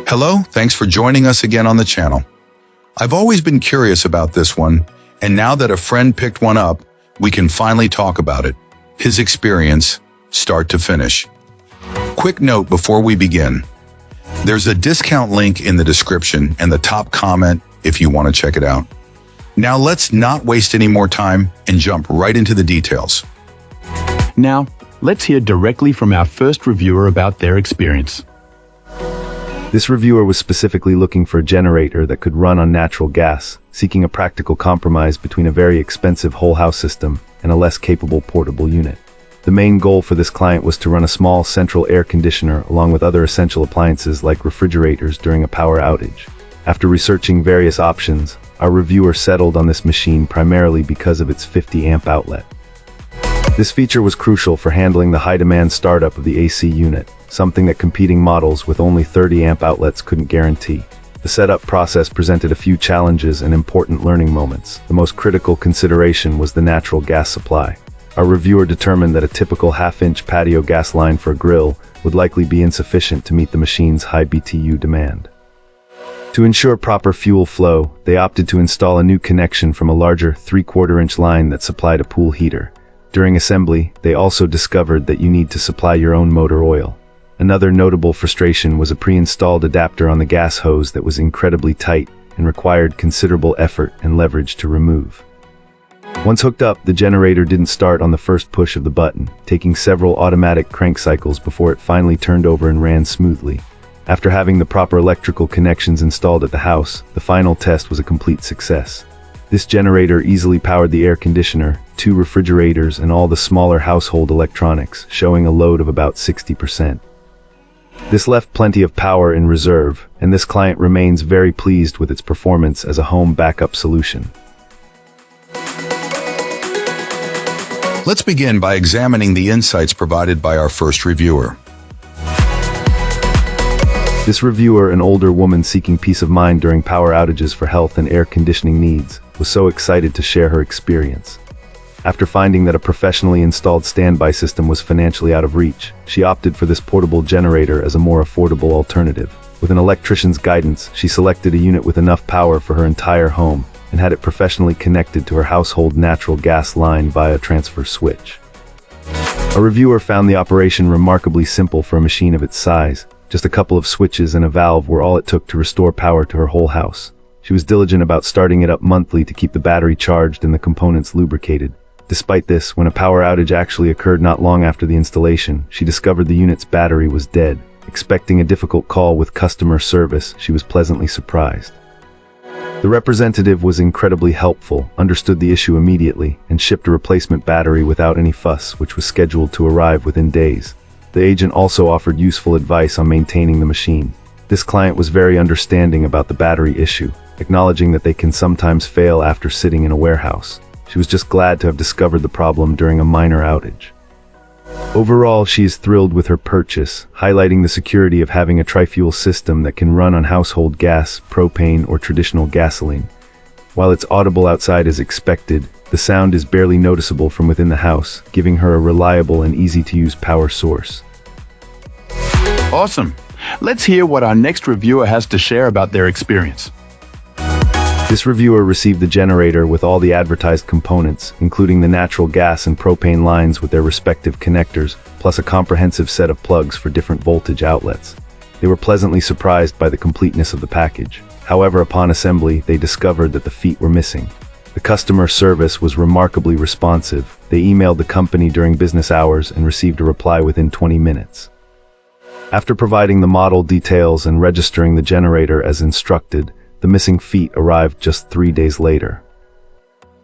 Hello, thanks for joining us again on the channel. I've always been curious about this one, and now that a friend picked one up, we can finally talk about it. His experience, start to finish. Quick note before we begin. There's a discount link in the description and the top comment if you want to check it out. Now let's not waste any more time and jump right into the details. Now, let's hear directly from our first reviewer about their experience. This reviewer was specifically looking for a generator that could run on natural gas, seeking a practical compromise between a very expensive whole house system and a less capable portable unit. The main goal for this client was to run a small central air conditioner along with other essential appliances like refrigerators during a power outage. After researching various options, our reviewer settled on this machine primarily because of its 50 amp outlet. This feature was crucial for handling the high-demand startup of the AC unit, something that competing models with only 30 amp outlets couldn't guarantee. The setup process presented a few challenges and important learning moments. The most critical consideration was the natural gas supply. Our reviewer determined that a typical half-inch patio gas line for a grill would likely be insufficient to meet the machine's high BTU demand. To ensure proper fuel flow, they opted to install a new connection from a larger 3/4-inch line that supplied a pool heater. During assembly, they also discovered that you need to supply your own motor oil. Another notable frustration was a pre-installed adapter on the gas hose that was incredibly tight and required considerable effort and leverage to remove. Once hooked up, the generator didn't start on the first push of the button, taking several automatic crank cycles before it finally turned over and ran smoothly. After having the proper electrical connections installed at the house, the final test was a complete success. This generator easily powered the air conditioner, 2 refrigerators, and all the smaller household electronics, showing a load of about 60%. This left plenty of power in reserve, and this client remains very pleased with its performance as a home backup solution. Let's begin by examining the insights provided by our first reviewer. This reviewer, an older woman seeking peace of mind during power outages for health and air conditioning needs, was so excited to share her experience. After finding that a professionally installed standby system was financially out of reach, she opted for this portable generator as a more affordable alternative. With an electrician's guidance, she selected a unit with enough power for her entire home and had it professionally connected to her household natural gas line via a transfer switch. A reviewer found the operation remarkably simple for a machine of its size. Just a couple of switches and a valve were all it took to restore power to her whole house. She was diligent about starting it up monthly to keep the battery charged and the components lubricated. Despite this, when a power outage actually occurred not long after the installation, she discovered the unit's battery was dead. Expecting a difficult call with customer service, she was pleasantly surprised. The representative was incredibly helpful, understood the issue immediately, and shipped a replacement battery without any fuss, which was scheduled to arrive within days. The agent also offered useful advice on maintaining the machine. This client was very understanding about the battery issue, acknowledging that they can sometimes fail after sitting in a warehouse. She was just glad to have discovered the problem during a minor outage. Overall, she is thrilled with her purchase, highlighting the security of having a tri-fuel system that can run on household gas, propane, or traditional gasoline. While it's audible outside as expected, the sound is barely noticeable from within the house, giving her a reliable and easy-to-use power source. Awesome. Let's hear what our next reviewer has to share about their experience. This reviewer received the generator with all the advertised components, including the natural gas and propane lines with their respective connectors, plus a comprehensive set of plugs for different voltage outlets. They were pleasantly surprised by the completeness of the package. However, upon assembly, they discovered that the feet were missing. The customer service was remarkably responsive. They emailed the company during business hours and received a reply within 20 minutes. After providing the model details and registering the generator as instructed, the missing feet arrived just 3 days later.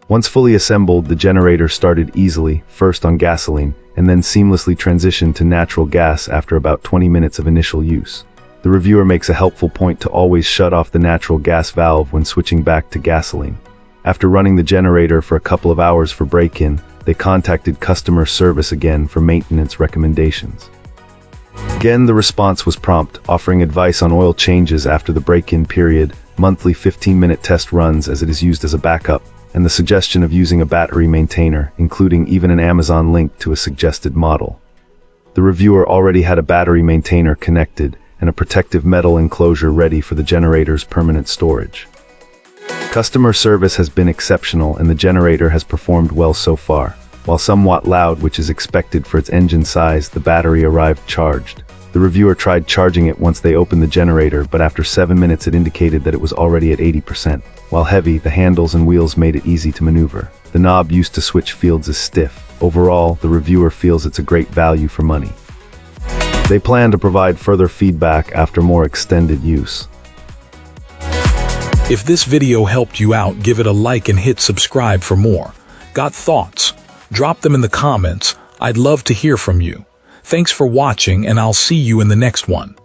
Once fully assembled, the generator started easily, first on gasoline, and then seamlessly transitioned to natural gas after about 20 minutes of initial use. The reviewer makes a helpful point to always shut off the natural gas valve when switching back to gasoline. After running the generator for a couple of hours for break-in, they contacted customer service again for maintenance recommendations. Again, the response was prompt, offering advice on oil changes after the break-in period, monthly 15-minute test runs as it is used as a backup, and the suggestion of using a battery maintainer, including even an Amazon link to a suggested model. The reviewer already had a battery maintainer connected, and a protective metal enclosure ready for the generator's permanent storage. Customer service has been exceptional and the generator has performed well so far. While somewhat loud, which is expected for its engine size, the battery arrived charged. The reviewer tried charging it once they opened the generator, but after 7 minutes it indicated that it was already at 80%. While heavy, the handles and wheels made it easy to maneuver. The knob used to switch fields is stiff. Overall, the reviewer feels it's a great value for money. They plan to provide further feedback after more extended use. If this video helped you out, give it a like and hit subscribe for more. Got thoughts? Drop them in the comments. I'd love to hear from you. Thanks for watching, and I'll see you in the next one.